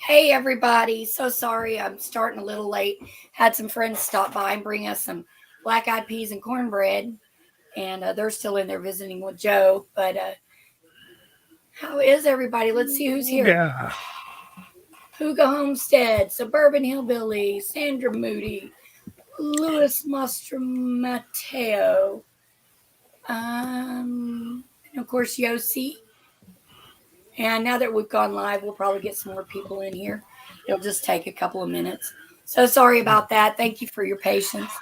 Hey everybody, so sorry I'm starting a little late. Had some friends stop by and bring us some black eyed peas and cornbread, and they're still in there visiting with Joe. But how is everybody? Let's see who's here. Yeah. Hugo Homestead, Suburban Hillbilly, Sandra Moody, Louis Mastromateo, and of course Yossi. And now that we've gone live, we'll probably get some more people in here. It'll just take a couple of minutes. So sorry about that. Thank you for your patience.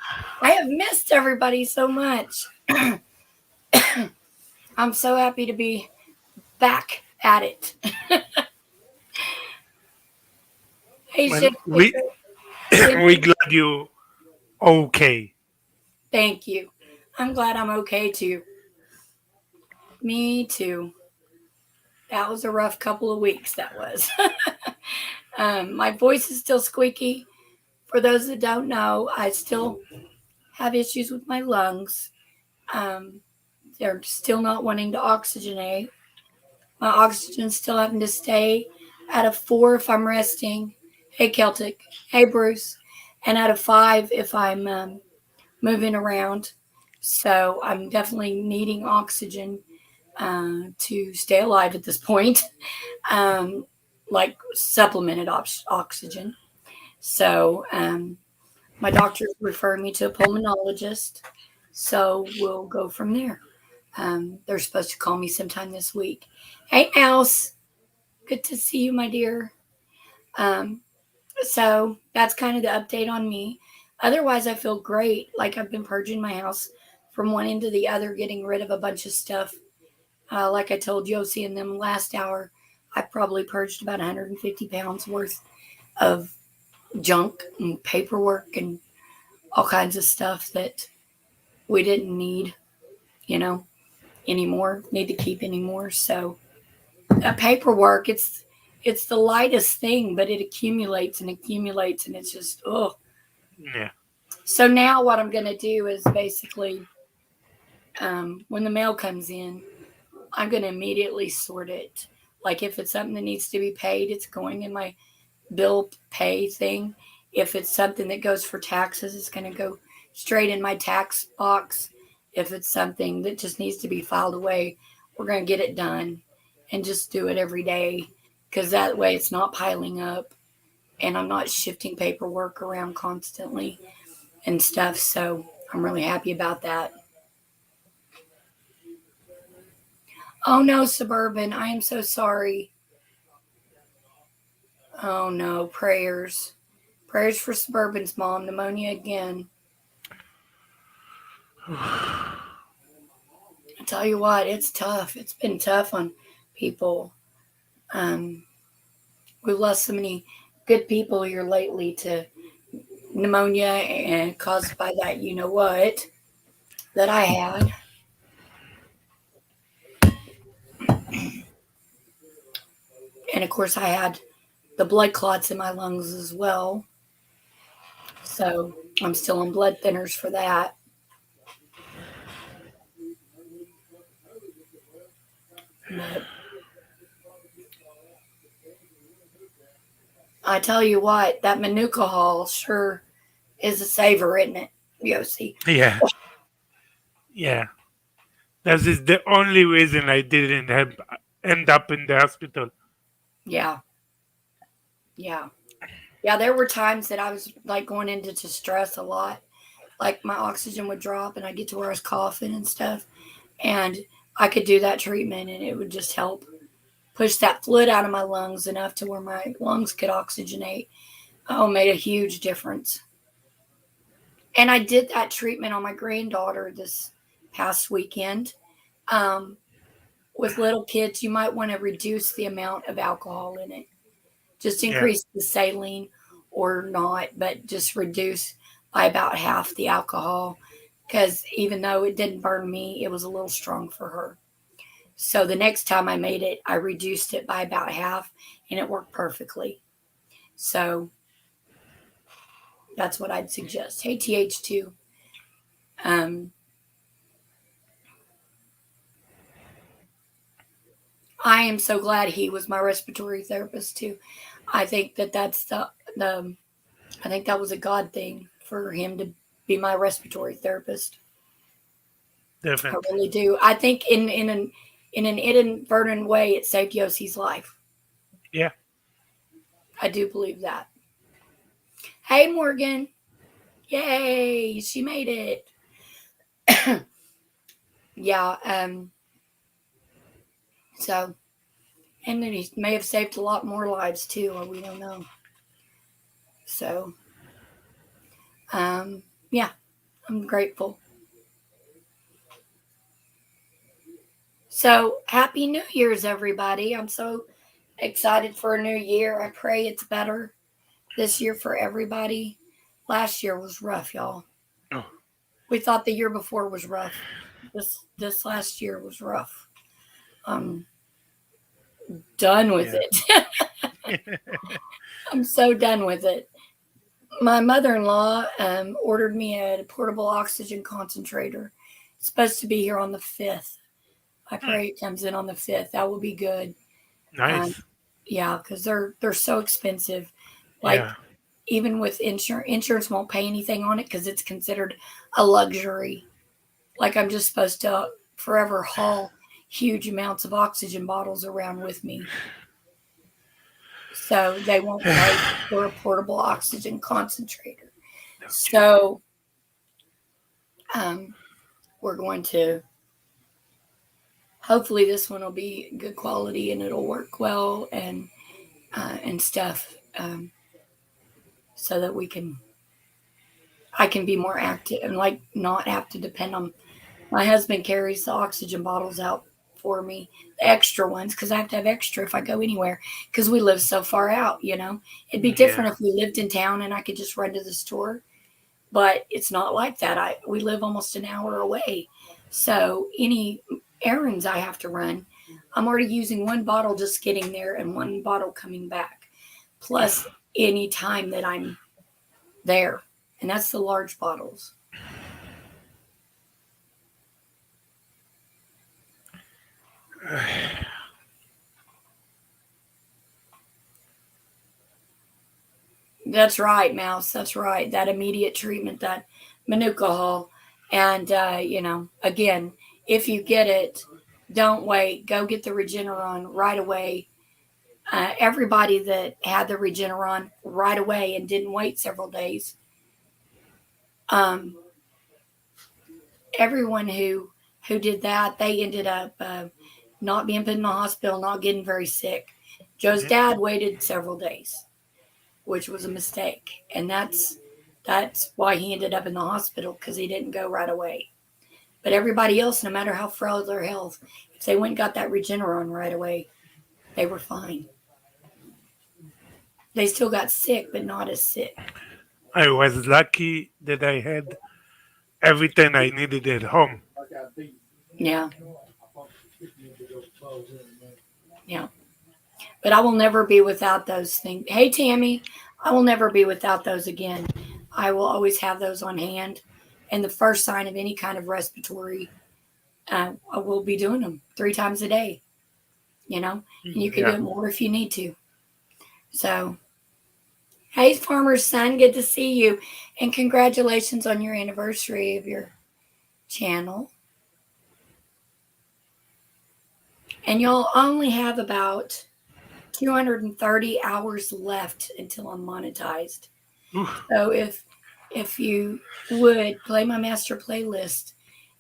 I have missed everybody so much. I'm so happy to be back at it. Hey, Well, Shit we Kicker. Cindy, we glad you okay. thank you. I'm glad I'm okay too. Me too. That was a rough couple of weeks, that was. My voice is still squeaky. For those that don't know, I still have issues with my lungs. Um, they're still not wanting to oxygenate. My oxygen's still having to stay at a 4 if I'm resting. Hey, Celtic. Hey, Bruce. And at a 5 if I'm moving around. So I'm definitely needing oxygen to stay alive at this point, um, like supplemented oxygen. So my doctor referred me to a pulmonologist. So we'll go from there. They're supposed to call me sometime this week. Hey, Alice. Good to see you, my dear. Um, so that's kind of the update on me. Otherwise, I feel great. Like I've been purging my house from one end to the other, getting rid of a bunch of stuff. Like I told Josie in them last hour, I probably purged about 150 pounds worth of junk and paperwork and all kinds of stuff that we didn't need, you know, anymore, need to keep anymore. So paperwork, it's the lightest thing, but it accumulates, and it's just oh. Yeah. So now what I'm gonna do is basically, when the mail comes in, I'm gonna immediately sort it. Like if it's something that needs to be paid, it's going in my bill pay thing. If it's something that goes for taxes, it's gonna go straight in my tax box. If it's something that just needs to be filed away, we're gonna get it done and just do it every day because that way it's not piling up and I'm not shifting paperwork around constantly and stuff. So I'm really happy about that. Oh no, Suburban, I am so sorry. Oh no, prayers. Prayers for Suburban's mom, pneumonia again. I tell you what, it's tough. It's been tough on people. Um, we've lost so many good people here lately to pneumonia and caused by that, you know what, that I had. And of course, I had the blood clots in my lungs as well. So I'm still on blood thinners for that. But I tell you what, that Manuka Hall sure is a saver, isn't it, Yossi? Yeah. Yeah. That is the only reason I didn't have end up in the hospital. Yeah, yeah. Yeah, there were times that I was like going into distress a lot. Like my oxygen would drop and I'd get to where I was coughing and stuff. And I could do that treatment and it would just help push that fluid out of my lungs enough to where my lungs could oxygenate. Oh, made a huge difference. And I did that treatment on my granddaughter this past weekend. Um, with little kids, you might want to reduce the amount of alcohol in it. Just Yeah. increase the saline or not, but just reduce by about half the alcohol because even though it didn't burn me, it was a little strong for her. So the next time I made it, I reduced it by about half and it worked perfectly. So that's what I'd suggest. Hey, TH2. Um, I am so glad he was my respiratory therapist too. I think that the I think that was a God thing for him to be my respiratory therapist. I Definitely. really do. I think in an inadvertent way, it saved Yossi's life. Yeah. I do believe that. Hey, Morgan. Yay, she made it. Yeah. So, and then he may have saved a lot more lives too, or we don't know. So, yeah, I'm grateful. So, happy New Year's, everybody. I'm so excited for a new year. I pray it's better this year for everybody. Last year was rough, y'all. Oh. We thought the year before was rough. This last year was rough. I'm done with Yeah. it. I'm so done with it. My mother-in-law ordered me a portable oxygen concentrator. It's supposed to be here on the 5th. I Hmm. pray it comes in on the 5th. That will be good. Um, Nice. yeah, because they're so expensive. Like Yeah. even with insurance won't pay anything on it because it's considered a luxury. Like I'm just supposed to forever haul huge amounts of oxygen bottles around with me. So they won't pay for a portable oxygen concentrator. Okay. So um, we're going to hopefully this one will be good quality and it'll work well and stuff, so that I can be more active and like not have to depend on my husband carries the oxygen bottles out for me, the extra ones, because I have to have extra if I go anywhere because we live so far out. It'd be Yeah. different if we lived in town and I could just run to the store, but it's not like that. We live almost an hour away, so any errands I have to run, I'm already using one bottle just getting there and one bottle coming back, plus any time that I'm there, and that's the large bottles. That's right, Mouse. That's right. That immediate treatment, that Manuka. And, again, if you get it, don't wait. Go get the Regeneron right away. Everybody that had the Regeneron right away and didn't wait several days, um, everyone who did that, they ended up not being put in the hospital, not getting very sick. Joe's Mhm. dad waited several days, which was a mistake. And that's why he ended up in the hospital because he didn't go right away. But everybody else, no matter how frail their health, if they went and got that Regeneron right away, they were fine. They still got sick, but not as sick. I was lucky that I had everything I needed at home. Yeah, yeah. But I will never be without those things. Hey, Tammy, I will never be without those again. I will always have those on hand. And the first sign of any kind of respiratory, I will be doing them 3 times a day, and you can do Yeah. it more if you need to. So, hey, Farmer's Son, good to see you. And congratulations on your anniversary of your channel. And you'll only have about 230 hours left until I'm monetized. Oof. So if you would play my master playlist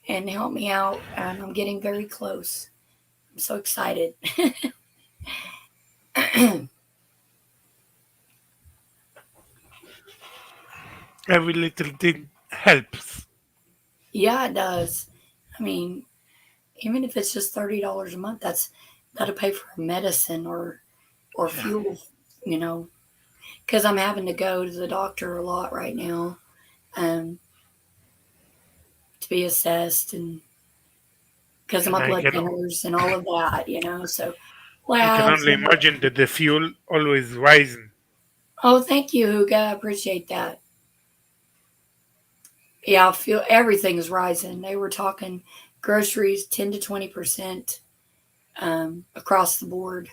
and help me out, I'm getting very close. I'm so excited. Every little thing helps. Yeah, it does. I mean, even if it's just $30 a month, that'll pay for medicine or Yeah. fuel, you know, because I'm having to go to the doctor a lot right now, um, to be assessed and because of my And blood thinners and all of that. So I can labs only and all. imagine that the fuel always rising. Oh, thank you, Huga. I appreciate that. Yeah, I feel everything's rising. They were talking groceries 10 to 20%. across the board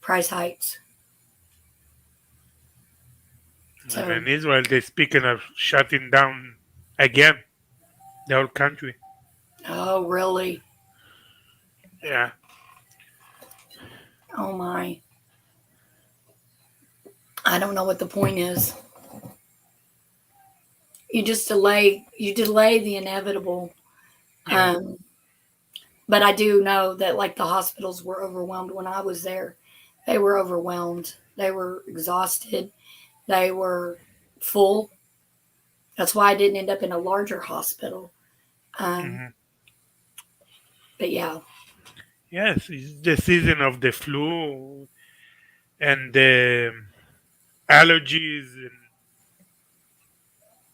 price hikes. And So, in Israel, they're speaking of shutting down again the whole country. oh, really? Yeah. Oh, my. I don't know what the point is. You delay the inevitable. Yeah. Um, but I do know that like the hospitals were overwhelmed when I was there. They were overwhelmed. They were exhausted. They were full. That's why I didn't end up in a larger hospital. Um, Hmm. but yeah, Yes, it's the season of the flu and the allergies and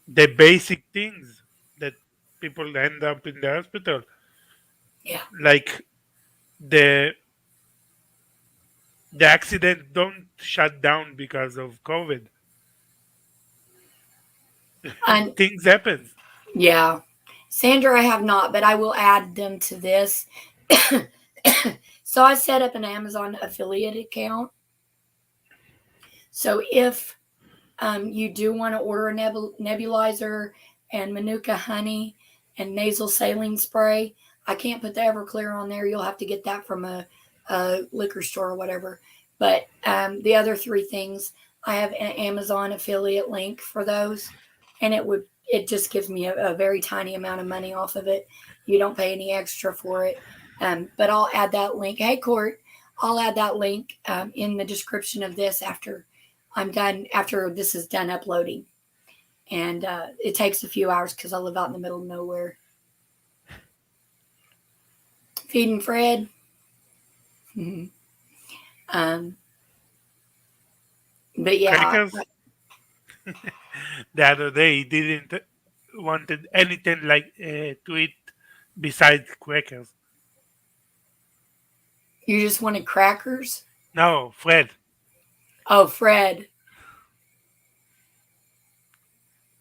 the basic things that people end up in the hospital, yeah. like the the accident don't shut down because of COVID. And Things happen. yeah, Sandra, I have not, but I will add them to this. So I set up an Amazon affiliate account. So if you do want to order a nebulizer and Manuka honey and nasal saline spray. I can't put the Everclear on there. You'll have to get that from a liquor store or whatever. But the other three things, I have an Amazon affiliate link for those, and it just gives me a very tiny amount of money off of it. You don't pay any extra for it. But I'll add that link. Hey, Court, I'll add that link in the description of this after this is done uploading. And it takes a few hours because I live out in the middle of nowhere. Feeding Fred. um, but yeah, Crackers. The other day, he didn't wanted anything like to eat besides crackers. you just wanted crackers. No, Fred. Oh, Fred.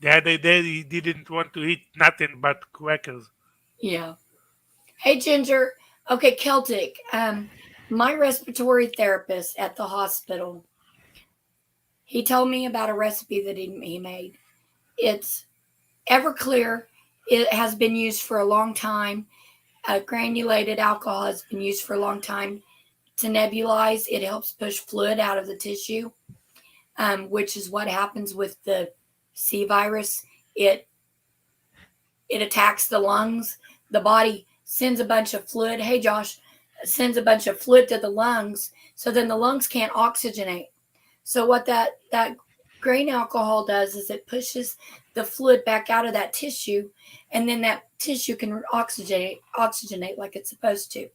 The other day, he didn't want to eat nothing but crackers. Yeah. Hey, Ginger. Okay, Celtic. My respiratory therapist at the hospital, he told me about a recipe that he made. It's Everclear. It has been used for a long time. Granulated alcohol has been used for a long time to nebulize. It helps push fluid out of the tissue, which is what happens with the C virus. It it attacks the lungs. The body sends a bunch of fluid. Hey, Josh, sends a bunch of fluid to the lungs, so then the lungs can't oxygenate. So what that grain alcohol does is it pushes the fluid back out of that tissue, and then that tissue can oxygenate like it's supposed to.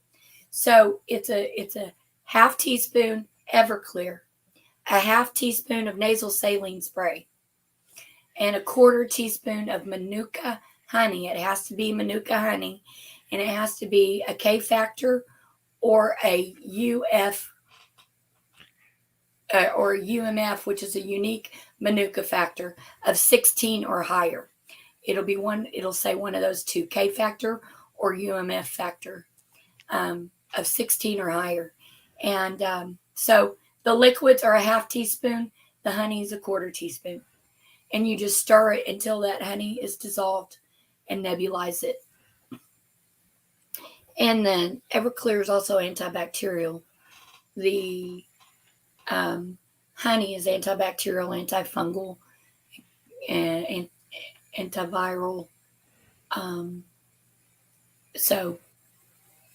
So it's a half teaspoon Everclear, a half teaspoon of nasal saline spray, and a quarter teaspoon of Manuka honey. It has to be Manuka honey, and it has to be a K factor or a UF or UMF, which is a unique Manuka factor of 16 or higher. It'll say one of those two, K factor or UMF factor of 16 or higher. And so the liquids are a half teaspoon, the honey is a quarter teaspoon. And you just stir it until that honey is dissolved and nebulize it. And then Everclear is also antibacterial. The honey is antibacterial, antifungal, and antiviral. Um, so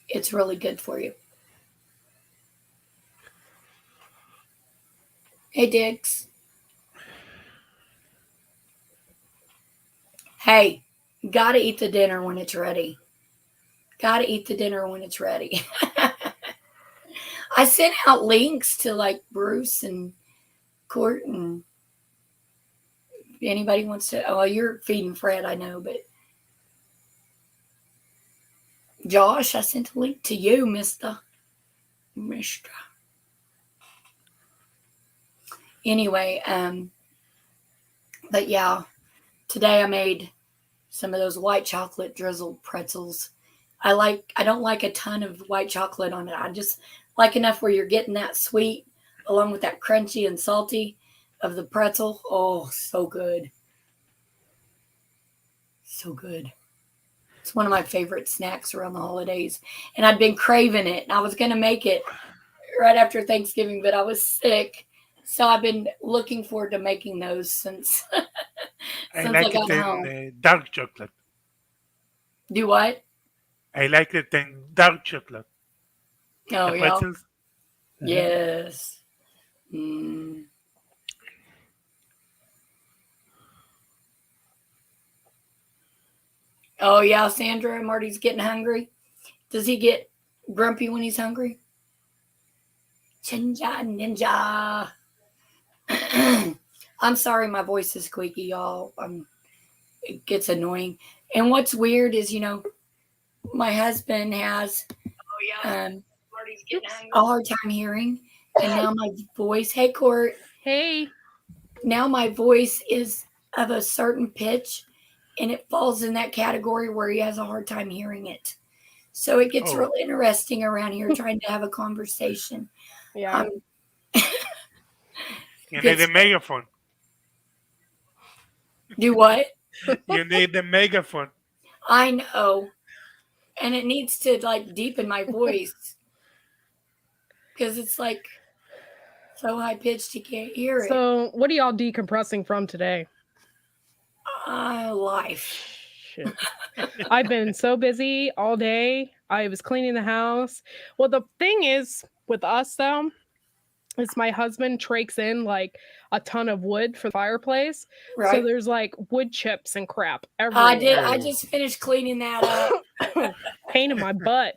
it's really good for you. Hey, Diggs. Hey, gotta eat the dinner when it's ready. Gotta eat the dinner when it's ready. I sent out links to like Bruce and Court, and anybody wants to. Oh, you're feeding Fred, I know, but Josh, I sent a link to you, Mister. Anyway, but yeah, today I made some of those white chocolate drizzled pretzels. I don't like a ton of white chocolate on it. I just like enough where you're getting that sweet along with that crunchy and salty of the pretzel. Oh, so good. So good. It's one of my favorite snacks around the holidays. And I'd been craving it. And I was going to make it right after Thanksgiving, but I was sick. So I've been looking forward to making those since I since I like it got in home. dark chocolate. Do what? I like it in dark chocolate. Oh The yeah. pretzels. Mhm. Yes. Mm. Oh yeah, Sandra. Marty's getting hungry. Does he get grumpy when he's hungry? Chinja ninja. I'm sorry, my voice is squeaky, y'all. It gets annoying. And what's weird is, my husband has um, Oops. a hard time hearing, and now my voice. Hey, Court. Hey. Now my voice is of a certain pitch, and it falls in that category where he has a hard time hearing it. So it gets Oh, real interesting around here trying to have a conversation. Yeah. Um, you need a gets megaphone. do what? You need a megaphone. I know, and it needs to like deepen my voice because it's like so high pitched you can't hear it. So, what are y'all decompressing from today? Life. Shit. I've been so busy all day. I was cleaning the house. Well, the thing is with us though, is my husband trakes in like a ton of wood for the fireplace. So Right. there's like wood chips and crap I did. I everywhere. Oh, just finished cleaning that up. Pain in my butt.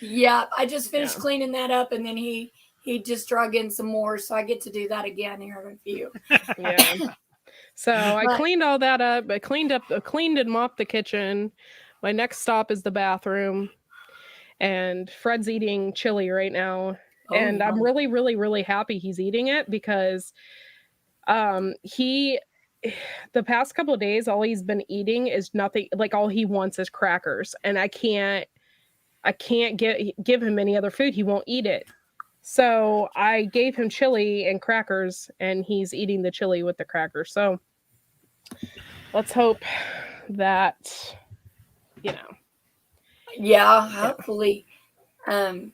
Yeah, I just finished Yeah. cleaning that up, and then he just drug in some more, so I get to do that again here in a few. Yeah. So I But cleaned all that up. I cleaned and mopped the kitchen. My next stop is the bathroom. And Fred's eating chili right now. oh And I'm yeah, really, really, really happy he's eating it because he the past couple of days all he's been eating is nothing, like all he wants is crackers. And I can't give him any other food. He won't eat it. So I gave him chili and crackers and he's eating the chili with the crackers. So let's hope that, you know, yeah. yeah. Hopefully, um,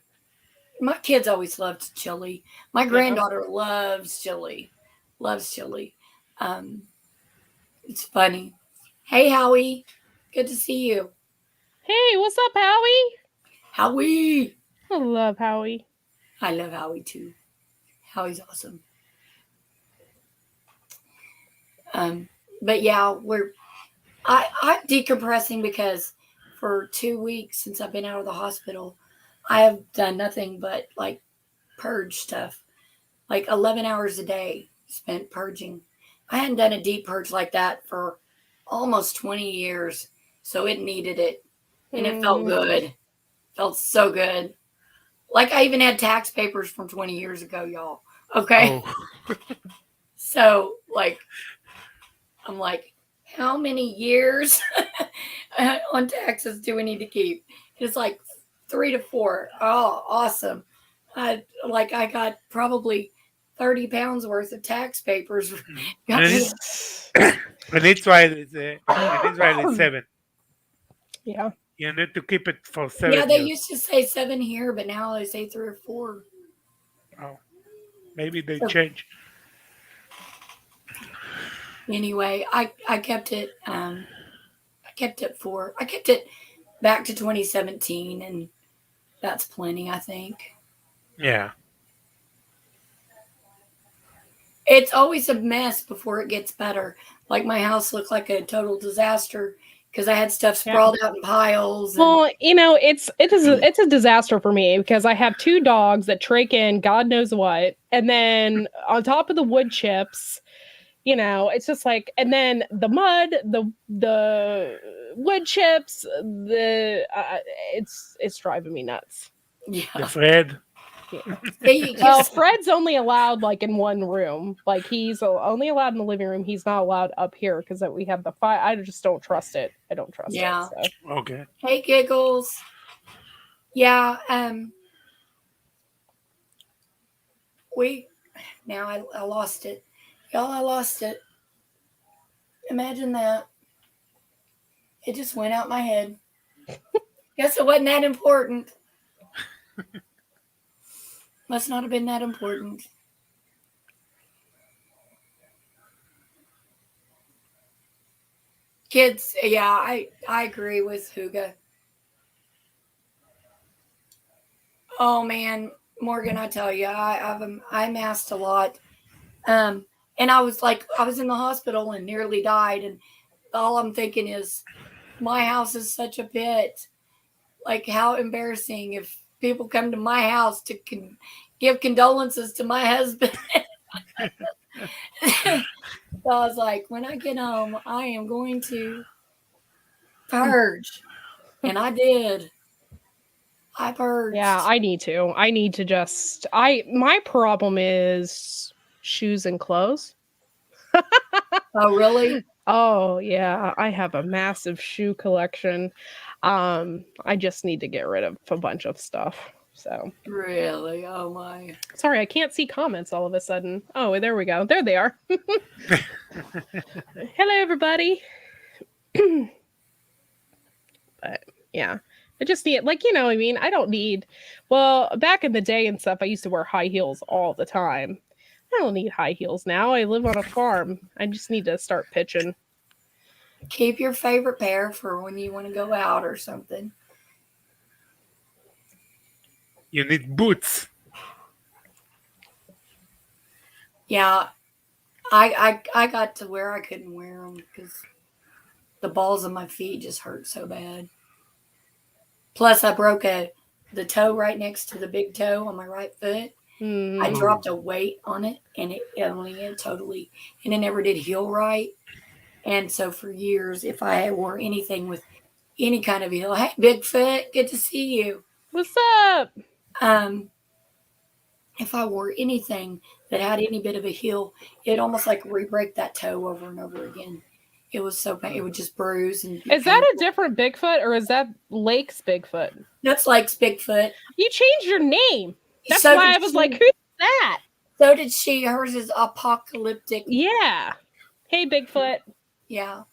my kids always loved chili. My Yeah. granddaughter loves chili, loves chili. Um, it's funny. Hey, Howie, good to see you. Hey, what's up, Howie? Howie, I love Howie. I love Howie too. Howie's awesome. But yeah, I'm decompressing because for 2 weeks since I've been out of the hospital, I have done nothing but like purge stuff, like 11 hours a day spent purging. I hadn't done a deep purge like that for almost 20 years, so it needed it, and it felt Mm-hmm. good. Felt so good. Like I even had tax papers from 20 years ago, y'all. Okay, oh, so like I'm like, how many years on taxes do we need to keep? It's like 3 to 4. Oh, awesome. I got probably 30 pounds worth of tax papers. Mhm. Got and me. it's and it's why it's 7. Yeah. You need to keep it for Yeah, 7 they years. used to say 7 here, but now they say 3 or 4. Oh, maybe they So change. anyway, I kept it. I kept it back to 2017, and that's plenty, I think. Yeah. It's always a mess before it gets better. Like my house looked like a total disaster because I had stuff Yeah. sprawled out in piles and Well, it's a disaster for me because I have two dogs that trach in God knows what, and then on top of the wood chips, it's just like, and then the mud, the wood chips, it's driving me nuts. The yeah. Fred. Yeah. See, you Well, just Fred's only allowed like in one room. Like he's only allowed in the living room. He's not allowed up here because we have the fire. I just don't trust it. I don't trust yeah. it. So Okay. Hey, giggles. Yeah. We now I lost it, y'all. I lost it. Imagine that. It just went out my head. Guess it wasn't that important. Must not have been that important. Kids, yeah, I agree with Huga. Oh man, Morgan, I tell you, I masked a lot. Um, and I was in the hospital and nearly died, and all I'm thinking is, my house is such a pit. Like, how embarrassing if people come to my house to give condolences to my husband. So I was like, when I get home, I am going to purge. And I did. I purged. yeah, I need to. I need to just. My problem is shoes and clothes. Oh, really? Oh yeah, I have a massive shoe collection. I just need to get rid of a bunch of stuff. So Really? Oh, my. sorry, I can't see comments all of a sudden. Oh, there we go. There they are. Hello, everybody. But yeah, I just need like I mean, I don't need. Well, back in the day and stuff, I used to wear high heels all the time. I don't need high heels now. I live on a farm. I just need to start pitching. Keep your favorite pair for when you want to go out or something. You need boots. Yeah, I got to where I couldn't wear them because the balls of my feet just hurt so bad. Plus, I broke the toe right next to the big toe on my right foot. I Mm, dropped a weight on it, and it totally, and it never did heal right. And so for years, if I wore anything with any kind of heel, hey Bigfoot, good to see you. what's up? Um, if I wore anything that had any bit of a heel, it almost like re-break that toe over and over again. It was so bad. It would just bruise and be Is that a painful. different Bigfoot or is that Lake's Bigfoot? That's like Bigfoot. You changed your name. That's So why did I was she. like, who's that? So did she. Hers is apocalyptic. Yeah. Hey, Bigfoot. Yeah.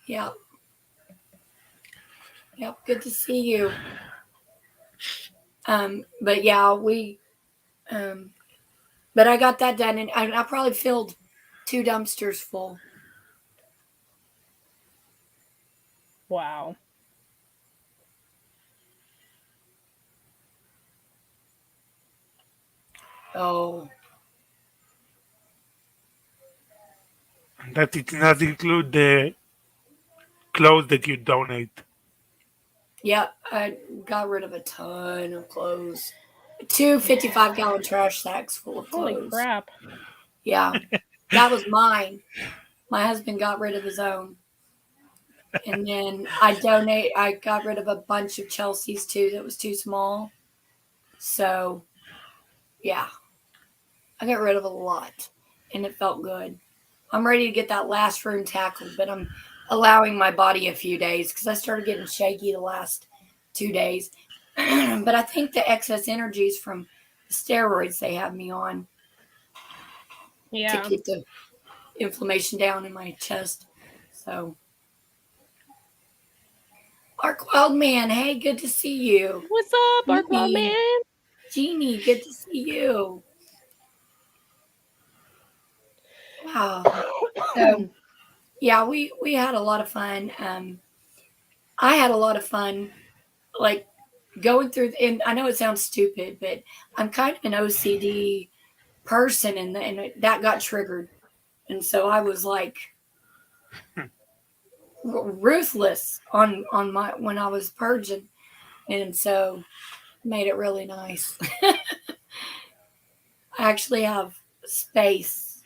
Yeah. Yep. Good to see you. But yeah, but I got that done, and I probably filled 2 dumpsters full. Wow. Oh, That did not include the clothes that you donate. yeah. I got rid of a ton of clothes. 2 55-gallon trash sacks full of Holy clothes. crap. Yeah, that was mine. My husband got rid of his own. And then I got rid of a bunch of Chelsea's too that was too small. So, yeah, I got rid of a lot and it felt good. I'm ready to get that last room tackled, but I'm allowing my body a few days because I started getting shaky the last 2 days. But I think the excess energy is from the steroids they have me on to Yeah. keep the inflammation down in my chest. So, Ark Wild Man, hey, good to see you. What's up, Arkwell Jeannie, man? Jeannie, good to see you. Wow. So yeah, we had a lot of fun. I had a lot of fun, like going through. And I know it sounds stupid, but I'm kind of an OCD person, and that got triggered, and so I was like ruthless on my when I was purging, and so made it really nice. I actually have space,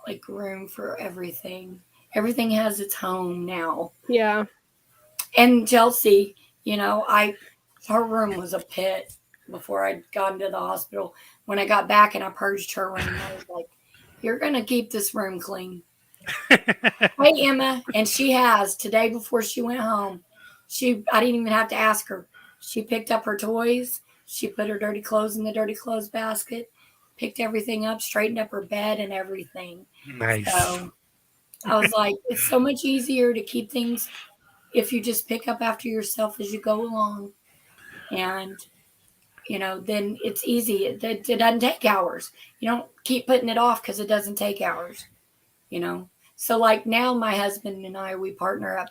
like room for everything. Everything has its home now. Yeah. And Chelsea, her room was a pit. before I'd gone to the hospital. When I got back and I purged her room, I was like, "You're gonna keep this room clean." Hey Emma, and she has today before she went home. I didn't even have to ask her. She picked up her toys. She put her dirty clothes in the dirty clothes basket, picked everything up, straightened up her bed and everything. Nice. So I was like, it's so much easier to keep things if you just pick up after yourself as you go along. And, then it's easy. It doesn't take hours. You don't keep putting it off because it doesn't take hours, you know. So like now my husband and I, we partner up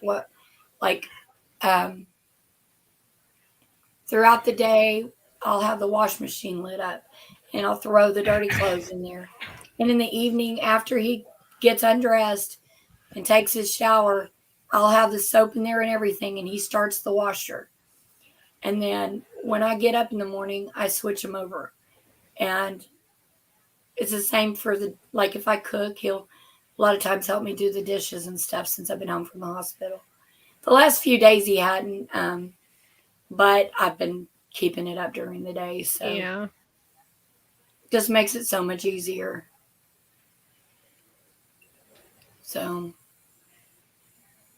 like um throughout the day I'll have the wash machine lit up and I'll throw the dirty clothes in there. And in the evening after he gets undressed and takes his shower, I'll have the soap in there and everything and he starts the washer. And then when I get up in the morning, I switch him over. And it's the same for like if I cook, he'll a lot of times help me do the dishes and stuff since I've been home from the hospital. The last few days he hadn't, but I've been keeping it up during the day, so Yeah. just makes it so much easier. So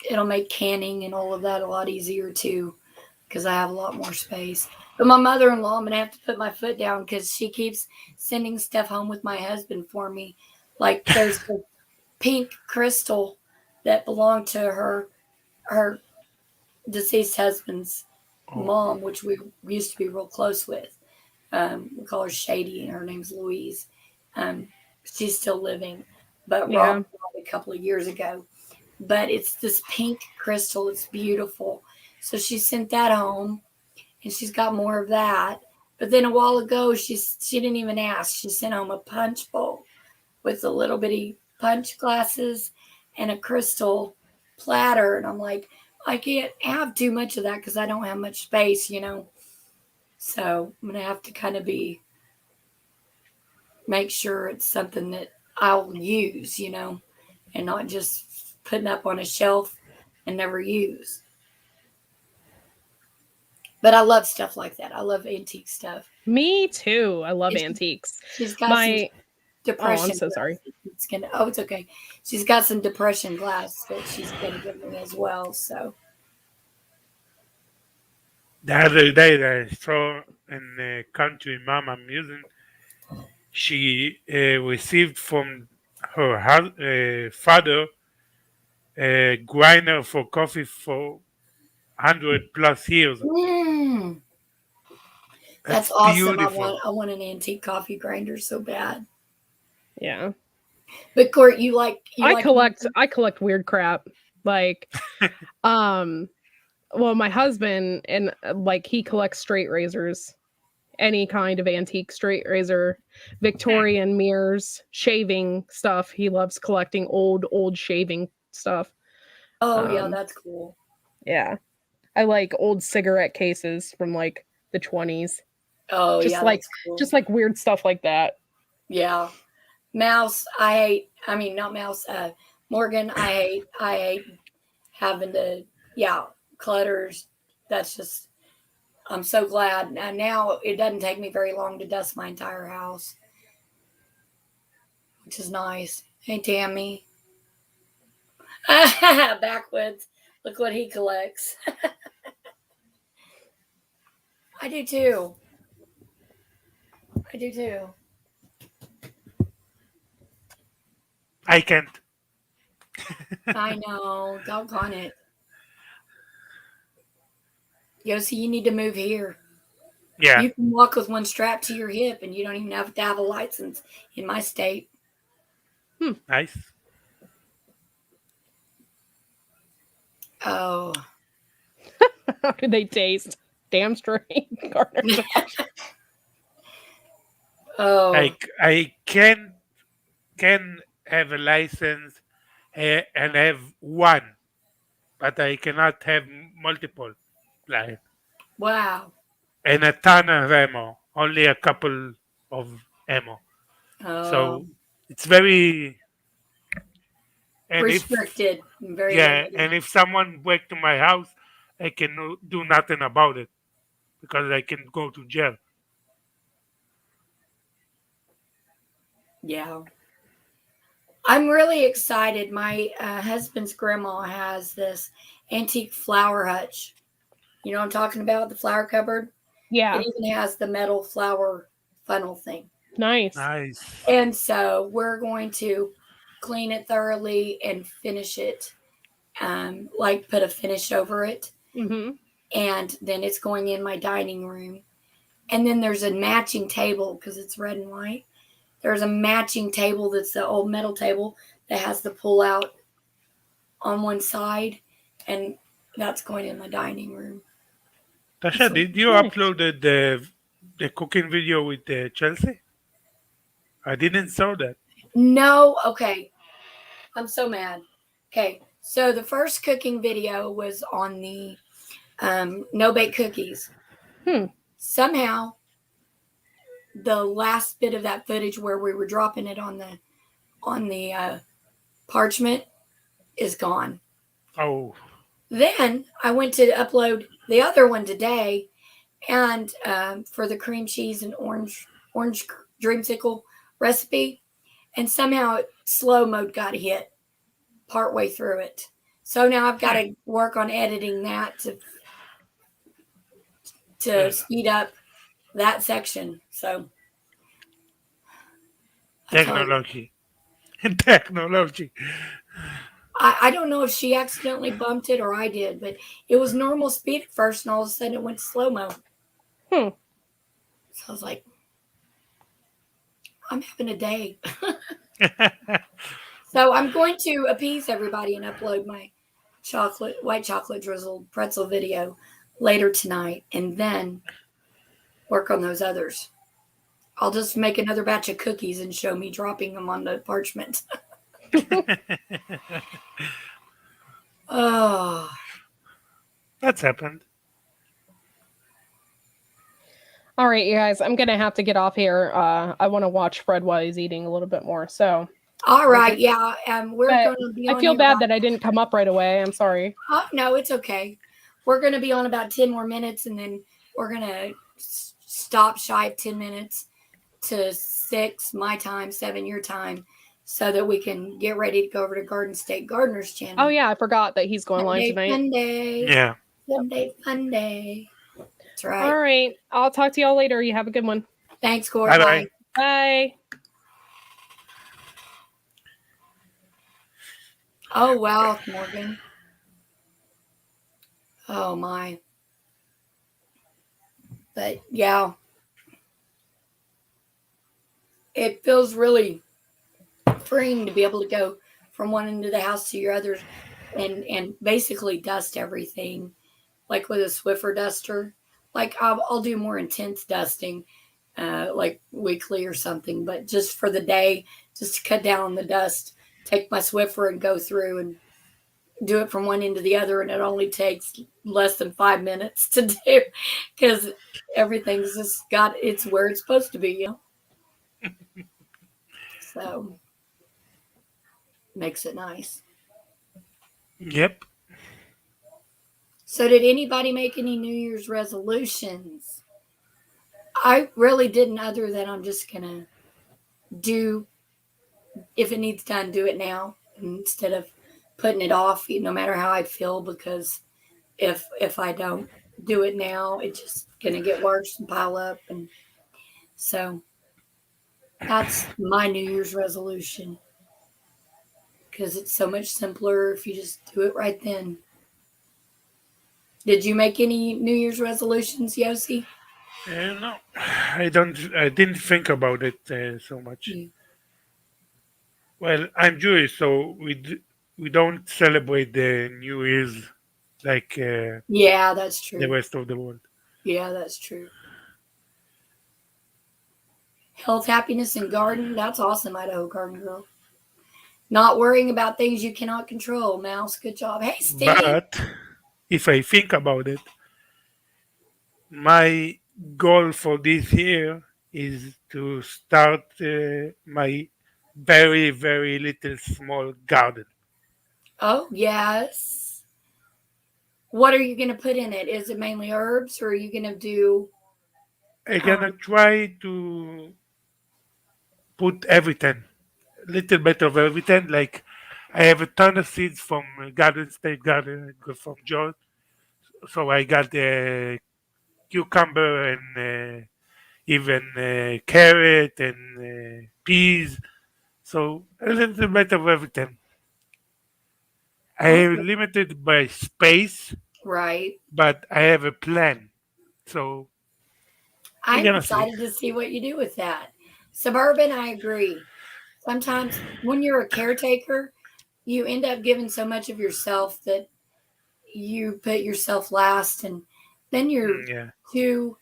it'll make canning and all of that a lot easier too, because I have a lot more space. But my mother-in-law, I'm gonna have to put my foot down because she keeps sending stuff home with my husband for me. Like there's the pink crystal that belonged to her deceased husband's Oh, mom, which we used to be real close with. We call her Shady, and her name's Louise. Um, she's still living, but Rob Yeah. died a couple of years ago. But it's this pink crystal. It's beautiful. So she sent that home, and she's got more of that. But then a while ago, she didn't even ask. She sent home a punch bowl with the little bitty punch glasses and a crystal platter. And I'm like, I can't have too much of that because I don't have much space. So I'm gonna have to kind of make sure it's something that I'll use, and not just putting up on a shelf and never use. But I love stuff like that. I love antique stuff. Me too. I love And antiques. she's got some My Oh, I'm depression so glass sorry. that it's gonna. Oh, it's okay. She's got some depression glass that she's gonna give me as well. So the other day that I saw in the country mom I'm using, she received from her father a grinder for coffee for 100 plus years. mm, that's That's awesome. I beautiful. want I want an antique coffee grinder so bad. Yeah. But Court, you like antique? I collect weird crap. Like um well, my husband and like he collects straight razors. Any kind of antique straight razor, Victorian mirrors, shaving stuff. He loves collecting old shaving stuff. Oh yeah, Um that's cool. yeah. I like old cigarette cases from like the 20s. Oh Just yeah, like that's cool. just like weird stuff like that. Yeah. Mouse, I hate. I mean, not mouse. Morgan, I hate. I hate having to. Yeah, clutters. That's just. I'm so glad. And now it doesn't take me very long to dust my entire house, which is nice. Hey, Tammy. Backwoods. Look what he collects. I do too. I do too. I can't. I know. Doggone it. Yossi, you need to move here. Yeah, You can walk with one strapped to your hip, and you don't even have to have a license in my state. nice. Oh, How do they taste? Damn straight. Gardner. oh, I can have a license and have one, but I cannot have multiple. Like wow. and a ton of ammo, only a couple of ammo. Oh, So it's very and if restricted and very yeah, limited. and if someone break to my house, I can do nothing about it because I can go to jail. Yeah. I'm really excited. My husband's grandma has this antique flower hutch. You know what I'm talking about? The flower cupboard. It Yeah. even has the metal flower funnel thing. Nice. Nice. And so we're going to clean it thoroughly and finish it, like put a finish over it. Mm-hmm. And then it's going in my dining room. And then there's a matching table because it's red and white. There's a matching table that's the old metal table that has the pull out on one side, and that's going in my dining room. Tasha, So did you Nice. upload the cooking video with Chelsea? I didn't saw that. no, okay, I'm so mad. Okay, so the first cooking video was on the no bake cookies. Hmm. Somehow, the last bit of that footage where we were dropping it on the parchment is gone. Oh, Then I went to upload the other one today, and for the cream cheese and orange dreamsicle recipe, and somehow slow mode got hit partway through it. So now I've got hmm, to work on editing that to yeah. speed up that section. So I tell you, Technology. Technology. I don't know if she accidentally bumped it or I did, but it was normal speed at first, and all of a sudden it went to slow mo. Hmm. So I was like, I'm having a day. So I'm going to appease everybody and upload my white chocolate drizzled pretzel video later tonight, and then work on those others. I'll just make another batch of cookies and show me dropping them on the parchment. Oh, That's happened. All right, you guys, I'm gonna have to get off here. I want to watch Fred while he's eating a little bit more. So, all I'm right. good. Yeah. We're But going to be I on feel here bad about, that I didn't come up right away. I'm sorry. oh, no, it's okay. We're going to be on about 10 more minutes, and then we're going to stop shy of 10 minutes to 6 my time, 7 your time, so that we can get ready to go over to Garden State Gardener's Oh channel. yeah, I forgot that he's going live Sunday tonight. fun day. Yeah. Sunday fun day. That's All right. right, I'll talk to y'all later. You have a good one. Thanks, Cord. Bye Bye. bye. Bye. Oh, wow, Morgan. Oh, my. But yeah, it feels really freeing to be able to go from one end of the house to your others and basically dust everything like with a Swiffer duster. Like I'll do more intense dusting, like weekly or something, but just for the day, just to cut down on the dust, take my Swiffer and go through and do it from one end to the other, and it only takes less than 5 minutes to do because everything's just got it's where it's supposed to be, So makes it nice. Yep. So, did anybody make any New Year's resolutions? I really didn't, other than I'm just gonna do if it needs done, do it now instead of putting it off, no matter how I feel. Because if I don't do it now, it's just gonna get worse and pile up, and so that's my New Year's resolution. Because it's so much simpler if you just do it right then. Did you make any New Year's resolutions, Yossi? No, I don't. I didn't think about it so much. Yeah, Well, I'm Jewish, so we don't celebrate the New Year's like yeah, that's the true. rest of the world. Yeah, that's true. Health, happiness, and garden. That's awesome, Idaho Garden Girl. Not worrying about things you cannot control, Mouse. Good job. Hey, Steve. But if I think about it, my goal for this year is to start my very little small garden. Oh, yes. What are you going to put in it? Is it mainly herbs, or are you going to do? I'm Um, gonna try to put everything, little bit of everything. Like I have a ton of seeds from Garden State Garden from George, so I got cucumber and even carrot and peas. So a little bit of everything. I Oh, am limited by space, right. but I have a plan. So we're I'm gonna see. excited to see what you do with that. Suburban, I agree. Sometimes when you're a caretaker, you end up giving so much of yourself that you put yourself last, and then you're Yeah, too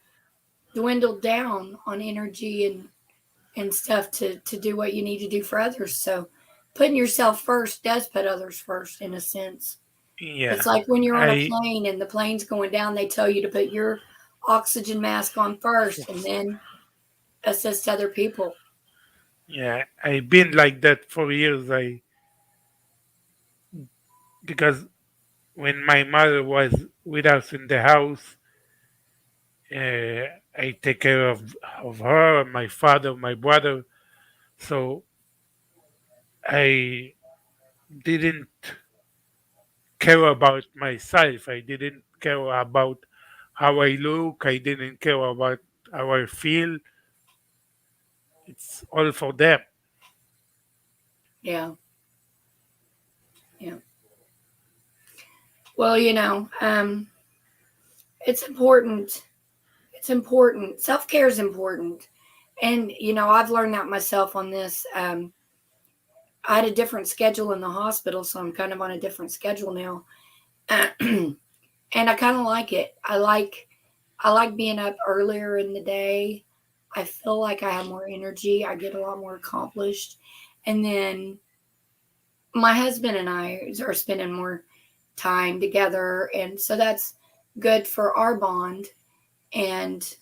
dwindled down on energy and stuff to do what you need to do for others. So putting yourself first does put others first in a sense. yeah. It's like when you're on a I plane and the plane's going down, they tell you to put your oxygen mask on first and then assist other people. yeah. I've been like that for years. I because when my mother was with us in the house, I take care of her, my father, my brother. So I didn't care about myself. I didn't care about how I look. I didn't care about how I feel. It's all for them. Yeah, yeah. Well, it's important. It's important. Self care is important, and I've learned that myself on this. I had a different schedule in the hospital, so I'm kind of on a different schedule now, and I kind of like it. I like being up earlier in the day. I feel like I have more energy. I get a lot more accomplished, and then my husband and I are spending more time together, and so that's good for our bond. And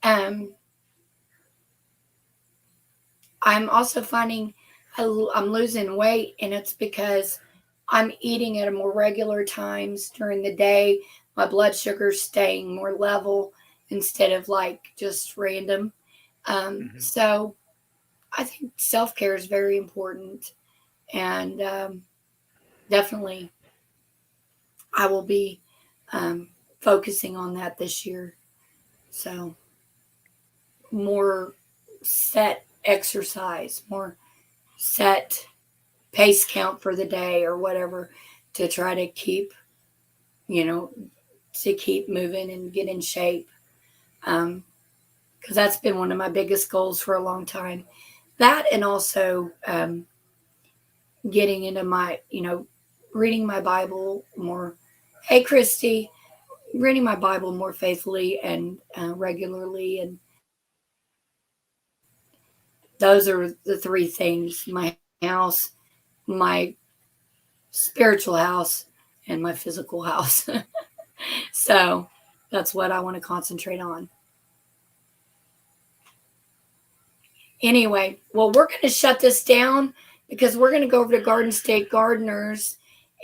um, I'm also finding I'm losing weight, and it's because I'm eating at a more regular times during the day. My blood sugar's staying more level instead of like just random. Hmm. So I think self care is very important, and definitely I will be um, focusing on that this year. So more set exercise, more set pace count for the day or whatever to try to you know, keep moving and get in shape. Because that's been one of my biggest goals for a long time. That and also getting into reading my Bible more. Hey, Christy, reading my Bible more faithfully and regularly. And those are the three things: my house, my spiritual house, and my physical house. So that's what I want to concentrate on. Anyway, well, we're going to shut this down because we're going to go over to Garden State Gardeners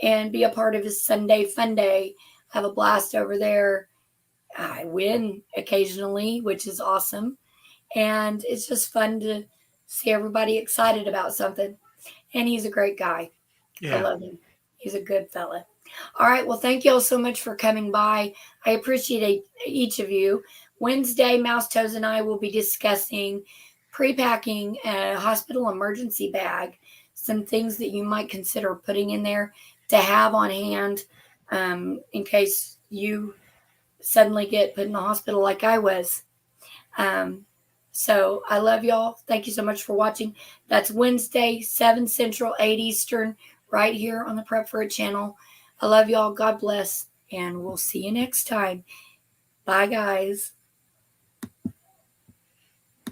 and be a part of his Sunday Fun Day. Have a blast over there. I win occasionally, which is awesome. And it's just fun to see everybody excited about something. And he's a great guy. I Yeah, love him. He's a good fella. All right. Well, thank you all so much for coming by. I appreciate each of you. Wednesday, Mouse Toes and I will be discussing pre-packing a hospital emergency bag, some things that you might consider putting in there to have on hand in case you suddenly get put in the hospital like I was. Um, so I love y'all. Thank you so much for watching. That's Wednesday, 7 Central, 8 Eastern, right here on the Prep for It channel. I love y'all. God bless. And we'll see you next time. Bye, guys.